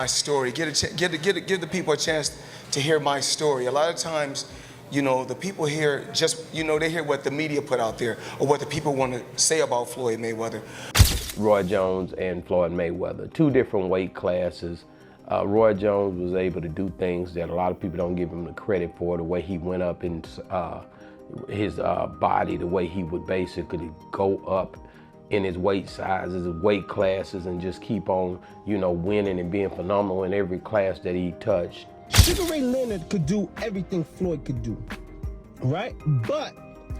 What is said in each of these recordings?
My story, give the people a chance to hear my story. A lot of times, the people hear they hear what the media put out there or what the people want to say about Floyd Mayweather. Roy Jones and Floyd Mayweather, two different weight classes. Roy Jones was able to do things that a lot of people don't give him the credit for, the way he went up in his body, the way he would basically go up in his weight sizes, his weight classes, and just keep on, winning and being phenomenal in every class that he touched. Sugar Ray Leonard could do everything Floyd could do, right? But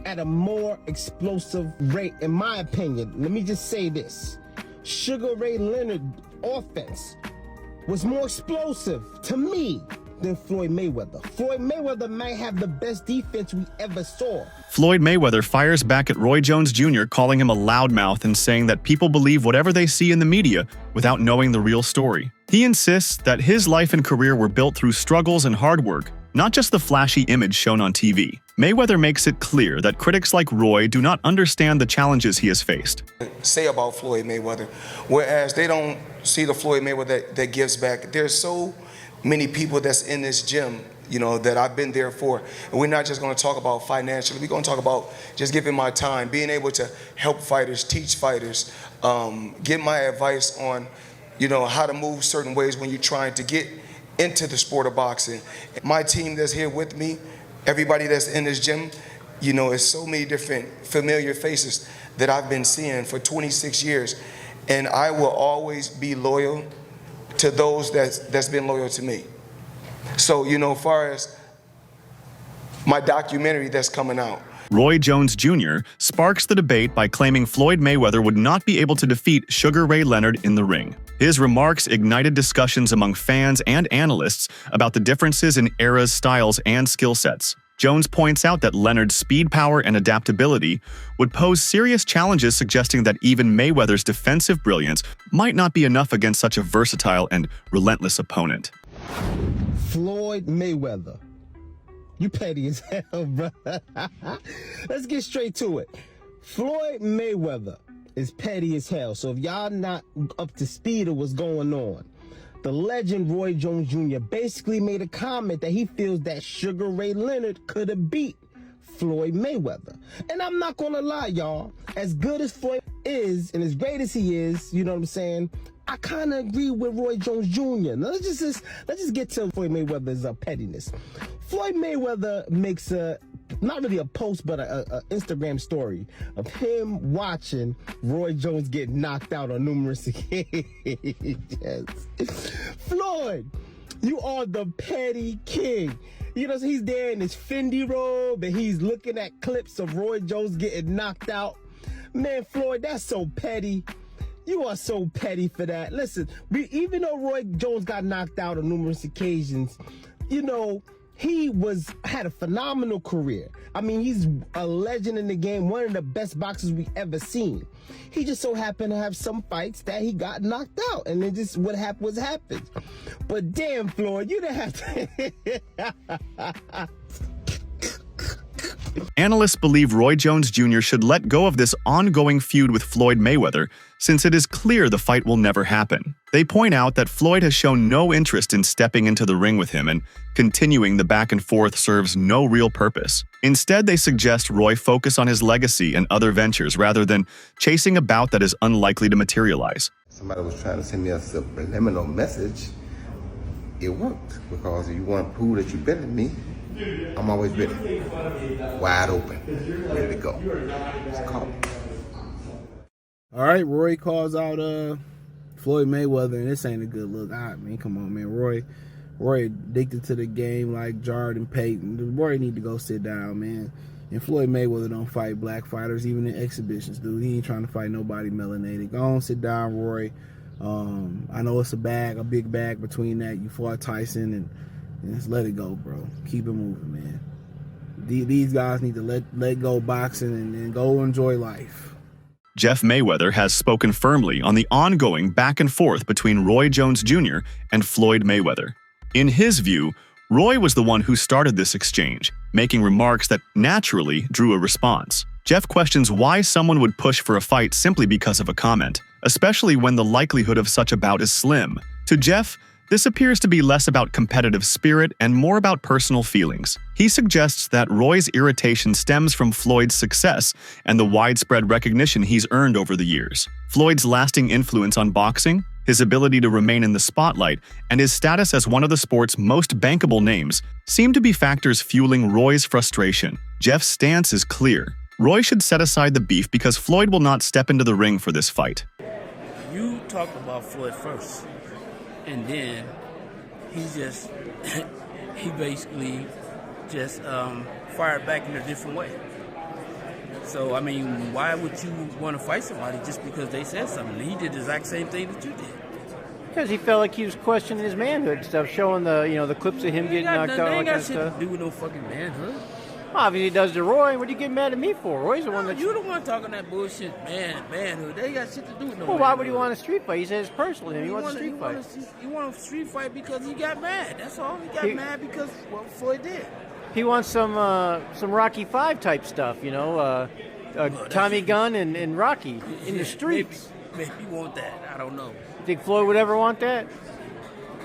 at a more explosive rate, in my opinion. Let me just say this. Sugar Ray Leonard's offense was more explosive to me than Floyd Mayweather. Floyd Mayweather might have the best defense we ever saw. Floyd Mayweather fires back at Roy Jones Jr., calling him a loudmouth and saying that people believe whatever they see in the media without knowing the real story. He insists that his life and career were built through struggles and hard work, not just the flashy image shown on TV. Mayweather makes it clear that critics like Roy do not understand the challenges he has faced. Say about Floyd Mayweather, whereas they don't see the Floyd Mayweather that gives back. There's so many people that's in this gym, that I've been there for. And we're not just going to talk about financially. We're going to talk about just giving my time, being able to help fighters, teach fighters, give my advice on, how to move certain ways when you're trying to get into the sport of boxing. My team that's here with me, everybody that's in this gym, it's so many different familiar faces that I've been seeing for 26 years. And I will always be loyal to those that's been loyal to me. So, as far as my documentary that's coming out. Roy Jones Jr. sparks the debate by claiming Floyd Mayweather would not be able to defeat Sugar Ray Leonard in the ring. His remarks ignited discussions among fans and analysts about the differences in eras, styles, and skill sets. Jones points out that Leonard's speed, power, and adaptability would pose serious challenges, suggesting that even Mayweather's defensive brilliance might not be enough against such a versatile and relentless opponent. Floyd Mayweather, you petty as hell, bro. Let's get straight to it. Floyd Mayweather is petty as hell. So if y'all not up to speed of what's going on, the legend Roy Jones Jr. basically made a comment that he feels that Sugar Ray Leonard could have beat Floyd Mayweather. And I'm not gonna lie, y'all, as good as Floyd is and as great as he is, you know what I'm saying, I kind of agree with Roy Jones Jr. Now let's just get to Floyd Mayweather's pettiness. Floyd Mayweather makes not really a post, but a Instagram story of him watching Roy Jones get knocked out on numerous occasions. Floyd, you are the petty king. So he's there in his Fendi robe and he's looking at clips of Roy Jones getting knocked out. Man, Floyd, that's so petty. You are so petty for that. Listen, even though Roy Jones got knocked out on numerous occasions, he had a phenomenal career. I mean, he's a legend in the game, one of the best boxers we ever seen. He just so happened to have some fights that he got knocked out, and then just what happened was happened. But damn, Floyd, you didn't have to. Analysts believe Roy Jones Jr. should let go of this ongoing feud with Floyd Mayweather, since it is clear the fight will never happen. They point out that Floyd has shown no interest in stepping into the ring with him, and continuing the back and forth serves no real purpose. Instead, they suggest Roy focus on his legacy and other ventures rather than chasing a bout that is unlikely to materialize. Somebody was trying to send me a subliminal message. It worked, because if you want to prove that you're better than me, I'm always ready. Wide open. Ready to go. Let's call it. All right, Roy calls out Floyd Mayweather, and this ain't a good look. Come on, man. Roy addicted to the game like Jordan Payton. Roy need to go sit down, man. And Floyd Mayweather don't fight black fighters, even in exhibitions, dude. He ain't trying to fight nobody melanated. Go on, sit down, Roy. I know it's a big bag between that. You fought Tyson, and just let it go, bro. Keep it moving, man. These guys need to let go boxing and go enjoy life. Jeff Mayweather has spoken firmly on the ongoing back and forth between Roy Jones Jr. and Floyd Mayweather. In his view, Roy was the one who started this exchange, making remarks that naturally drew a response. Jeff questions why someone would push for a fight simply because of a comment, especially when the likelihood of such a bout is slim. To Jeff, This appears to be less about competitive spirit and more about personal feelings. He suggests that Roy's irritation stems from Floyd's success and the widespread recognition he's earned over the years. Floyd's lasting influence on boxing, his ability to remain in the spotlight, and his status as one of the sport's most bankable names seem to be factors fueling Roy's frustration. Jeff's stance is clear. Roy should set aside the beef because Floyd will not step into the ring for this fight. You talked about Floyd first, and then he just, he basically just fired back in a different way. So, I mean, why would you want to fight somebody just because they said something? He did the exact same thing that you did. Because he felt like he was questioning his manhood and stuff, showing the clips of him getting knocked out, all that kind of stuff. They ain't got shit to do with no fucking manhood. Obviously, he does to Roy. What are you getting mad at me for? Roy's the one that You the one talking that bullshit, manhood. They ain't got shit to do with no. Well, why would he want a street fight? He says it's personal to him. He wants a street fight. He want a street fight because he got mad. That's all. He got mad because what Floyd did. He wants some Rocky V type stuff, Tommy Gunn and Rocky in the streets. Maybe he want that. I don't know. You think Floyd would ever want that?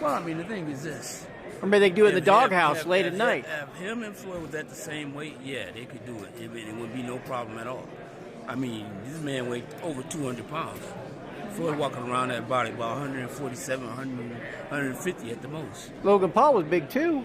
Well, I mean, the thing is this. Or maybe they do it in the doghouse late at night. If him and Floyd was at the same weight, yeah, they could do it. It would be no problem at all. I mean, this man weighed over 200 pounds. Floyd walking around that body about 147, 150 at the most. Logan Paul was big too.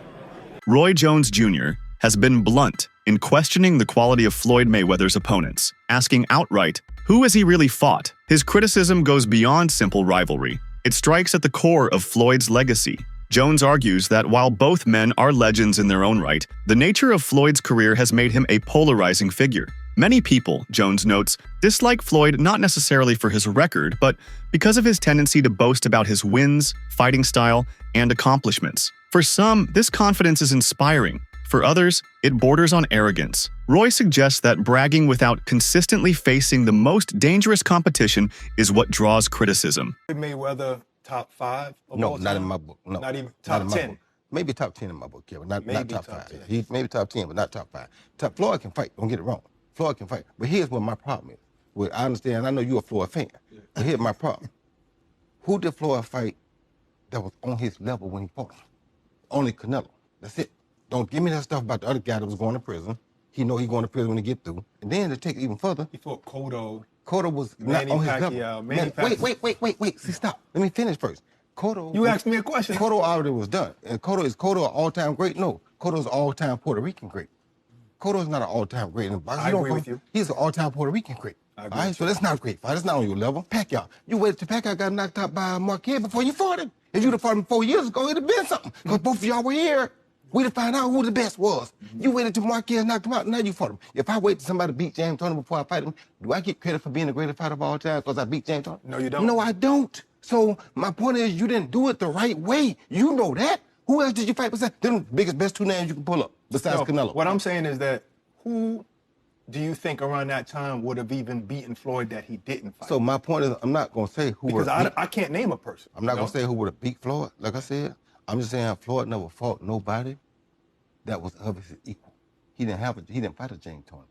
Roy Jones Jr. has been blunt in questioning the quality of Floyd Mayweather's opponents, asking outright, who has he really fought? His criticism goes beyond simple rivalry. It strikes at the core of Floyd's legacy. Jones argues that while both men are legends in their own right, the nature of Floyd's career has made him a polarizing figure. Many people, Jones notes, dislike Floyd not necessarily for his record, but because of his tendency to boast about his wins, fighting style, and accomplishments. For some, this confidence is inspiring. For others, it borders on arrogance. Roy suggests that bragging without consistently facing the most dangerous competition is what draws criticism. Mayweather top 5? No, not in my book. No, not even top 10. Maybe top 10 in my book, Kevin. Not top 5. 10. He's maybe top 10, but not top 5. Floyd can fight. Don't get it wrong. Floyd can fight. But here's what my problem is. Well, I understand. I know you're a Floyd fan. Yeah. But here's my problem. Who did Floyd fight that was on his level when he fought him? Only Canelo. That's it. Don't give me that stuff about the other guy that was going to prison. He know he's going to prison when he get through. And then to take it even further. He fought Cotto. Cotto was not on his level. Wait. See, stop. Let me finish first. Cotto. You asked me a question. Cotto already was done. And Cotto an all-time great? No. Cotto's an all-time Puerto Rican great. Cotto's not an all-time great in the boxing. I agree with you. He's an all-time Puerto Rican great. I All agree right, so that's not a great fight. That's not on your level. Pacquiao. You waited till Pacquiao got knocked out by Marquez before you fought him. If you'd have fought him 4 years ago, it'd have been something. Because both of y'all were here. We'd have found out who the best was. You waited till Marquez knocked him out, now you fought him. If I wait till somebody beat James Toney before I fight him, do I get credit for being the greatest fighter of all time because I beat James Toney? No, you don't. No, I don't. So my point is you didn't do it the right way. You know that. Who else did you fight besides them best 2 names you can pull up besides Canelo? What I'm saying is that who do you think around that time would have even beaten Floyd that he didn't fight? So my point is I'm not going to say who because I can't name a person. I'm not going to say who would have beat Floyd. Like I said, I'm just saying Floyd never fought nobody that was of his equal. He didn't fight a James Toney.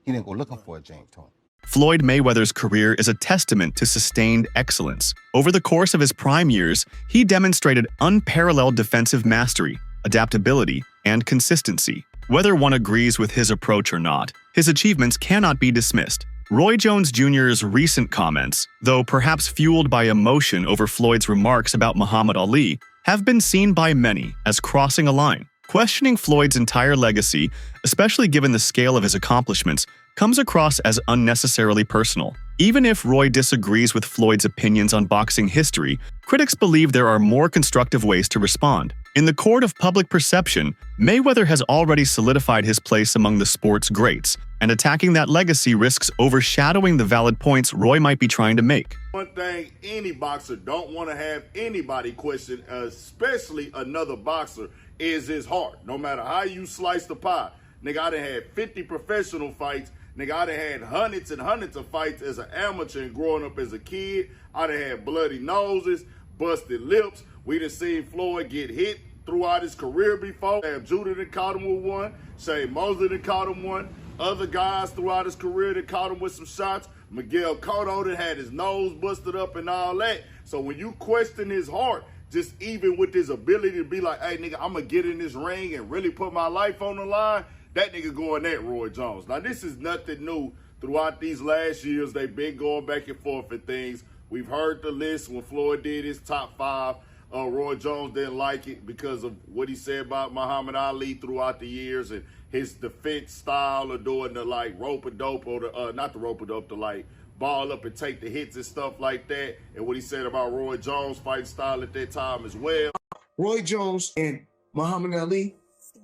He didn't go looking for a James Toney. Floyd Mayweather's career is a testament to sustained excellence. Over the course of his prime years, he demonstrated unparalleled defensive mastery, adaptability, and consistency. Whether one agrees with his approach or not, his achievements cannot be dismissed. Roy Jones Jr.'s recent comments, though perhaps fueled by emotion over Floyd's remarks about Muhammad Ali, have been seen by many as crossing a line. Questioning Floyd's entire legacy, especially given the scale of his accomplishments, comes across as unnecessarily personal. Even if Roy disagrees with Floyd's opinions on boxing history, critics believe there are more constructive ways to respond. In the court of public perception, Mayweather has already solidified his place among the sport's greats, and attacking that legacy risks overshadowing the valid points Roy might be trying to make. One thing any boxer don't want to have anybody question, especially another boxer, is his heart. No matter how you slice the pie. Nigga, I done had 50 professional fights. Nigga, I done had hundreds and hundreds of fights as an amateur and growing up as a kid. I done had bloody noses, busted lips. We done seen Floyd get hit throughout his career before. Judah done caught him with one. Shane Mosley done caught him one. Other guys throughout his career that caught him with some shots. Miguel Cotto done had his nose busted up and all that. So when you question his heart, just even with his ability to be like, hey, nigga, I'm going to get in this ring and really put my life on the line, that nigga going at Roy Jones. Now, this is nothing new. Throughout these last years, they've been going back and forth and things. We've heard the list when Floyd did his top 5. Roy Jones didn't like it because of what he said about Muhammad Ali throughout the years and his defense style of doing the like rope-a-dope or the, not the rope-a-dope, the like ball up and take the hits and stuff like that. And what he said about Roy Jones' fighting style at that time as well. Roy Jones and Muhammad Ali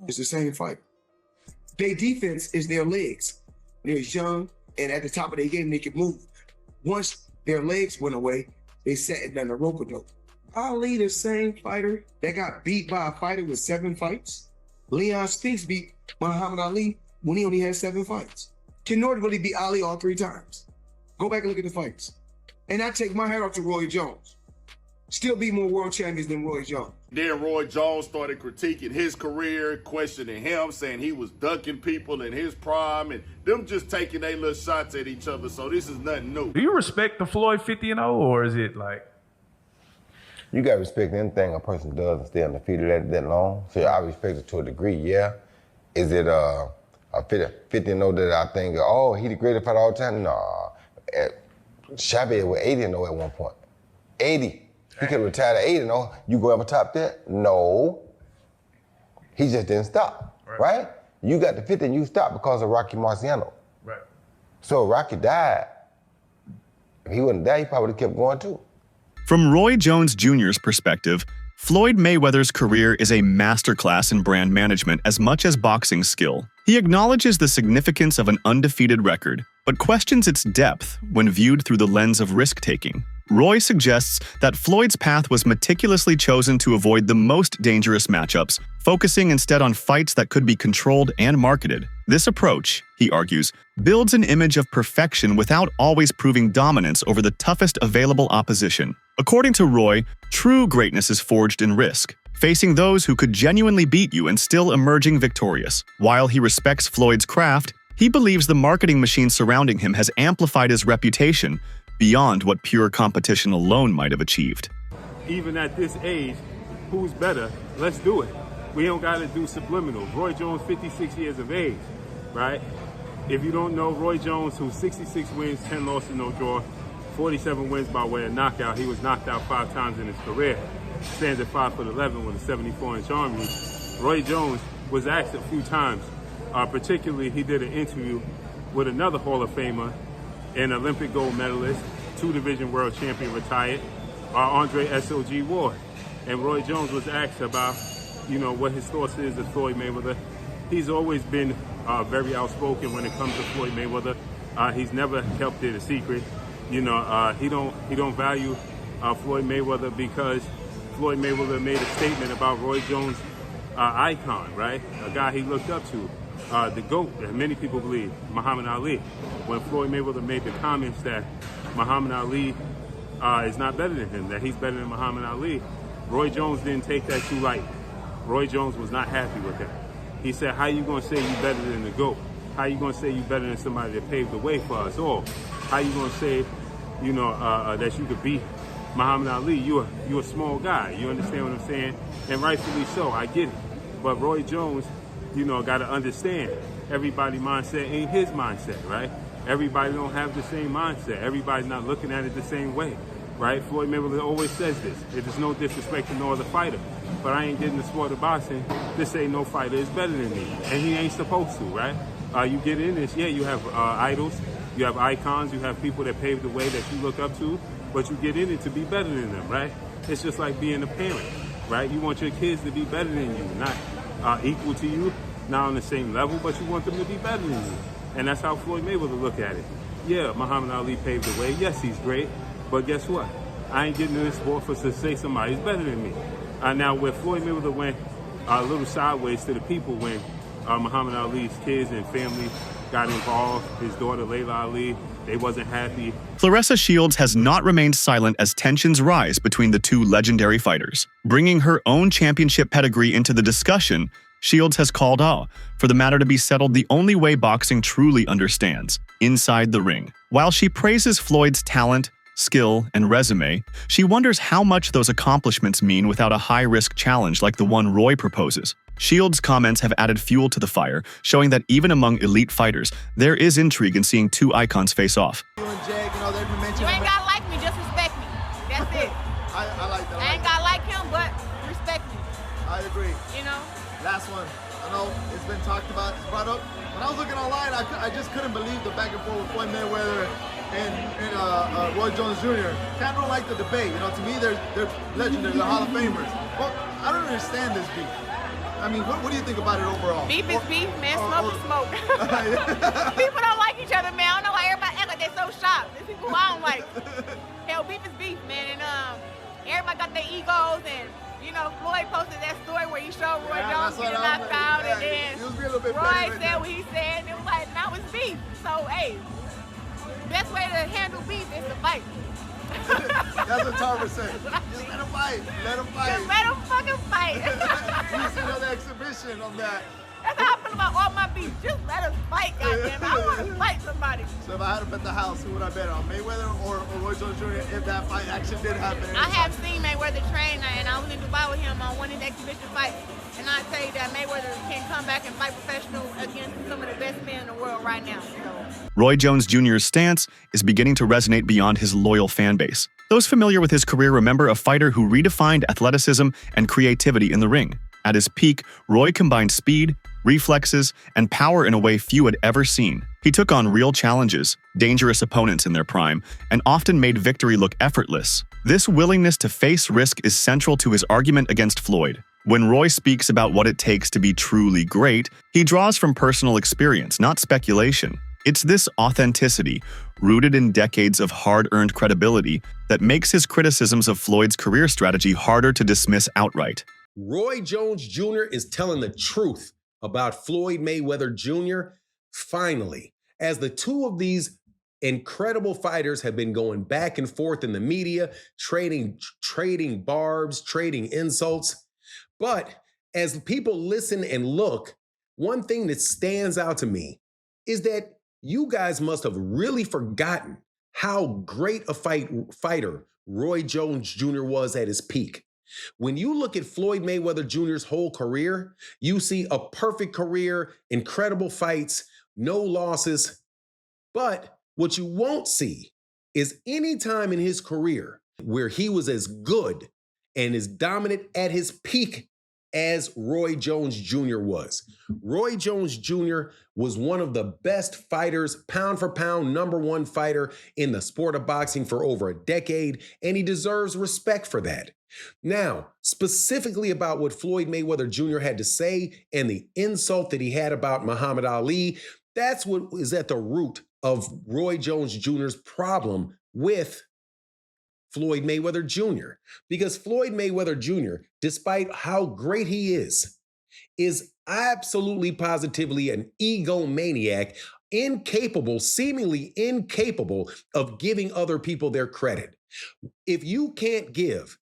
is the same fight. Their defense is their legs. They're young, and at the top of their game, they can move. Once their legs went away, they sat and done a rope-a-dope. Ali, the same fighter that got beat by a fighter with 7 fights. Leon Spinks beat Muhammad Ali when he only had 7 fights. Ken Norton really beat Ali all 3 times. Go back and look at the fights. And I take my hat off to Roy Jones. Still beat more world champions than Roy Jones. Then Roy Jones started critiquing his career, questioning him, saying he was ducking people in his prime, and them just taking their little shots at each other. So this is nothing new. Do you respect the Floyd 50-0, or is it like? You got to respect anything a person does and stay undefeated that long. So I respect it to a degree, yeah. Is it a 50-0 that I think, oh, he the greatest fighter all the time? Nah. Chavez was 80-0 at one point. 80. He could have retired at 80-0. You go ever top that? No. He just didn't stop, right? You got the 50 and you stopped because of Rocky Marciano. Right. So Rocky died. If he wouldn't die, he probably would have kept going too. From Roy Jones Jr.'s perspective, Floyd Mayweather's career is a masterclass in brand management as much as boxing skill. He acknowledges the significance of an undefeated record, but questions its depth when viewed through the lens of risk-taking. Roy suggests that Floyd's path was meticulously chosen to avoid the most dangerous matchups, focusing instead on fights that could be controlled and marketed. This approach, he argues, builds an image of perfection without always proving dominance over the toughest available opposition. According to Roy, true greatness is forged in risk, facing those who could genuinely beat you and still emerging victorious. While he respects Floyd's craft, he believes the marketing machine surrounding him has amplified his reputation beyond what pure competition alone might have achieved. Even at this age, who's better? Let's do it. We don't got to do subliminal. Roy Jones, 56 years of age, right? If you don't know, Roy Jones, who's 66 wins, 10 losses, no draw, 47 wins by way of knockout. He was knocked out 5 times in his career. Stands at 5'11" with a 74-inch arm reach. Roy Jones was asked a few times, particularly he did an interview with another Hall of Famer, an Olympic gold medalist, 2-division world champion retired, Andre S.O.G. Ward. And Roy Jones was asked about, what his thoughts is of Floyd Mayweather. He's always been very outspoken when it comes to Floyd Mayweather. He's never kept it a secret. He don't value Floyd Mayweather because Floyd Mayweather made a statement about Roy Jones' icon, right? A guy he looked up to. The GOAT, that many people believe, Muhammad Ali. When Floyd Mayweather made the comments that Muhammad Ali is not better than him, that he's better than Muhammad Ali, Roy Jones didn't take that too light. Roy Jones was not happy with that. He said, how you gonna say you better than the GOAT? How you gonna say you better than somebody that paved the way for us all? How you gonna say, that you could beat Muhammad Ali? You're a small guy. You understand what I'm saying? And rightfully so, I get it. But Roy Jones, got to understand, everybody's mindset ain't his mindset, right? Everybody don't have the same mindset. Everybody's not looking at it the same way, right? Floyd Mayweather always says this. It is no disrespect to no other fighter, but I ain't getting the sport of boxing to say no fighter is better than me, and he ain't supposed to, right? You get in this, you have idols, you have icons, you have people that pave the way that you look up to, but you get in it to be better than them, right? It's just like being a parent, right? You want your kids to be better than you, not equal to you, not on the same level, but you want them to be better than you. And that's how Floyd Mayweather look at it. Yeah, Muhammad Ali paved the way. Yes, he's great, but guess what? I ain't getting in this sport for to say somebody's better than me. Now, where Floyd Mayweather went a little sideways to the people when Muhammad Ali's kids and family got involved, his daughter Layla Ali, they wasn't happy. Claressa Shields has not remained silent as tensions rise between the two legendary fighters. Bringing her own championship pedigree into the discussion, Shields has called for the matter to be settled the only way boxing truly understands, inside the ring. While she praises Floyd's talent, skill, and resume, she wonders how much those accomplishments mean without a high-risk challenge like the one Roy proposes. Shields' comments have added fuel to the fire, showing that even among elite fighters, there is intrigue in seeing two icons face off. You and Jake, you know, they've been mentioning. You ain't gotta like me, just respect me. That's it. I like that. I ain't gotta like him, but respect me. I agree. You know? Last one. I know it's been talked about, it's brought up. When I was looking online, I just couldn't believe the back and forth with Floyd Mayweather and Roy Jones Jr. Can't really like the debate. You know, to me, they're legendary, they're Hall of Famers. Well, I don't understand this beef. I mean, what do you think about it overall? Beef is beef, man. Smoke is smoke. People don't like each other, man. I don't know why everybody act like they're so shocked. There's people I don't like. Hell, beef is beef, man. And everybody got their egos. And, you know, Floyd posted that story where he showed Roy Jones getting knocked out. And then Roy said what he said. And it was like, now it's beef. So, hey, best way to handle beef is to fight. That's what Tarver said. Just let him fight. Let him fight. Just let him fucking fight. You see another exhibition on that. That's how I feel about all my beef. Just let us fight, goddamn. I want to fight somebody. So if I had to bet the house, who would I bet on? Mayweather or Roy Jones Jr. if that fight actually did happen? I have seen Mayweather train, and I was in Dubai with him on one of his exhibition fights. And I tell you that Mayweather can come back and fight professional against some of the best men in the world right now. So. Roy Jones Jr.'s stance is beginning to resonate beyond his loyal fan base. Those familiar with his career remember a fighter who redefined athleticism and creativity in the ring. At his peak, Roy combined speed, reflexes, and power in a way few had ever seen. He took on real challenges, dangerous opponents in their prime, and often made victory look effortless. This willingness to face risk is central to his argument against Floyd. When Roy speaks about what it takes to be truly great, he draws from personal experience, not speculation. It's this authenticity, rooted in decades of hard-earned credibility, that makes his criticisms of Floyd's career strategy harder to dismiss outright. Roy Jones Jr. is telling the truth about Floyd Mayweather Jr. Finally, as the two of these incredible fighters have been going back and forth in the media, trading barbs, trading insults. But as people listen and look, one thing that stands out to me is that you guys must have really forgotten how great a fighter Roy Jones Jr. was at his peak. When you look at Floyd Mayweather Jr.'s whole career, you see a perfect career, incredible fights, no losses. But what you won't see is any time in his career where he was as good and as dominant at his peak as Roy Jones Jr. was. Roy Jones Jr. was one of the best fighters, pound for pound, #1 fighter in the sport of boxing for over a decade, and he deserves respect for that. Now, specifically about what Floyd Mayweather Jr. had to say and the insult that he had about Muhammad Ali, that's what is at the root of Roy Jones Jr.'s problem with Floyd Mayweather Jr. Because Floyd Mayweather Jr., despite how great he is absolutely positively an egomaniac, incapable, seemingly incapable of giving other people their credit. If you can't give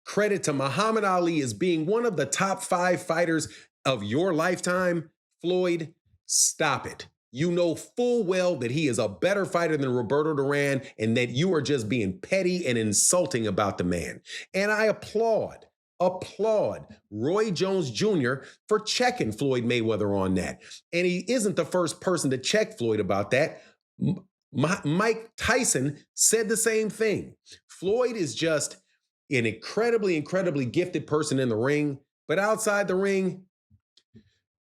credit to Muhammad Ali as being one of the top 5 fighters of your lifetime, Floyd, stop it. You know full well that he is a better fighter than Roberto Duran and that you are just being petty and insulting about the man. And I applaud Roy Jones Jr. for checking Floyd Mayweather on that. And he isn't the first person to check Floyd about that. Mike Tyson said the same thing. Floyd is just an incredibly gifted person in the ring, but outside the ring,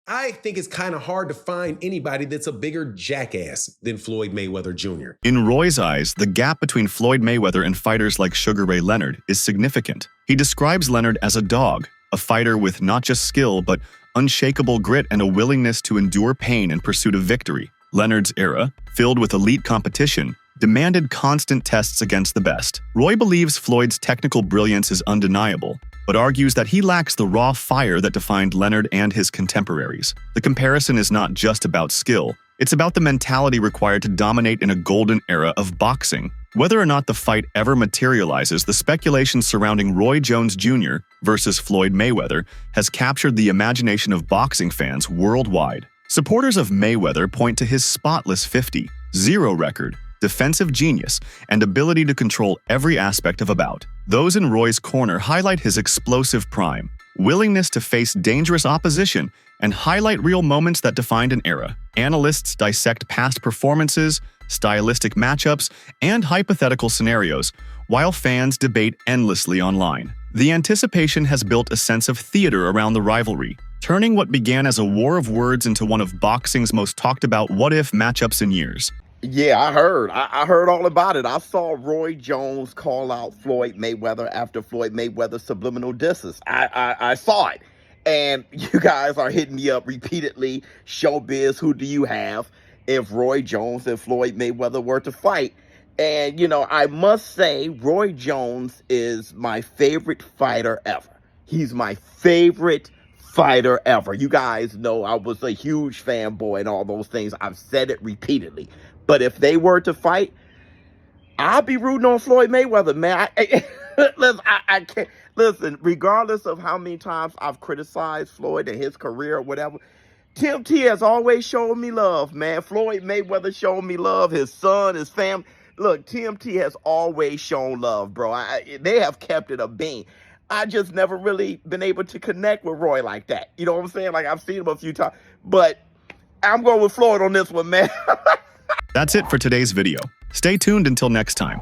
I think it's kind of hard to find anybody that's a bigger jackass than Floyd Mayweather Jr. In Roy's eyes, the gap between Floyd Mayweather and fighters like Sugar Ray Leonard is significant. He describes Leonard as a dog, a fighter with not just skill, but unshakable grit and a willingness to endure pain in pursuit of victory. Leonard's era, filled with elite competition, demanded constant tests against the best. Roy believes Floyd's technical brilliance is undeniable, but argues that he lacks the raw fire that defined Leonard and his contemporaries. The comparison is not just about skill, it's about the mentality required to dominate in a golden era of boxing. Whether or not the fight ever materializes, the speculation surrounding Roy Jones Jr. versus Floyd Mayweather has captured the imagination of boxing fans worldwide. Supporters of Mayweather point to his spotless 50-0 record, defensive genius, and ability to control every aspect of a bout. Those in Roy's corner highlight his explosive prime, willingness to face dangerous opposition, and highlight real moments that defined an era. Analysts dissect past performances, stylistic matchups, and hypothetical scenarios, while fans debate endlessly online. The anticipation has built a sense of theater around the rivalry, turning what began as a war of words into one of boxing's most talked about what-if matchups in years. Yeah, I heard. I heard all about it. I saw Roy Jones call out Floyd Mayweather after Floyd Mayweather's subliminal disses. I saw it. And you guys are hitting me up repeatedly. Showbiz, who do you have if Roy Jones and Floyd Mayweather were to fight? And, you know, I must say, Roy Jones is my favorite fighter ever. He's my favorite fighter ever. You guys know I was a huge fanboy and all those things. I've said it repeatedly. But if they were to fight, I'll be rooting on Floyd Mayweather, man. I can't. Listen, regardless of how many times I've criticized Floyd and his career or whatever, Tim T has always shown me love, man. Floyd Mayweather showed me love. His son, his family. Look, TMT has always shown love, bro. They have kept it a bean. I just never really been able to connect with Roy like that. You know what I'm saying? Like, I've seen him a few times. But I'm going with Floyd on this one, man. That's it for today's video. Stay tuned until next time.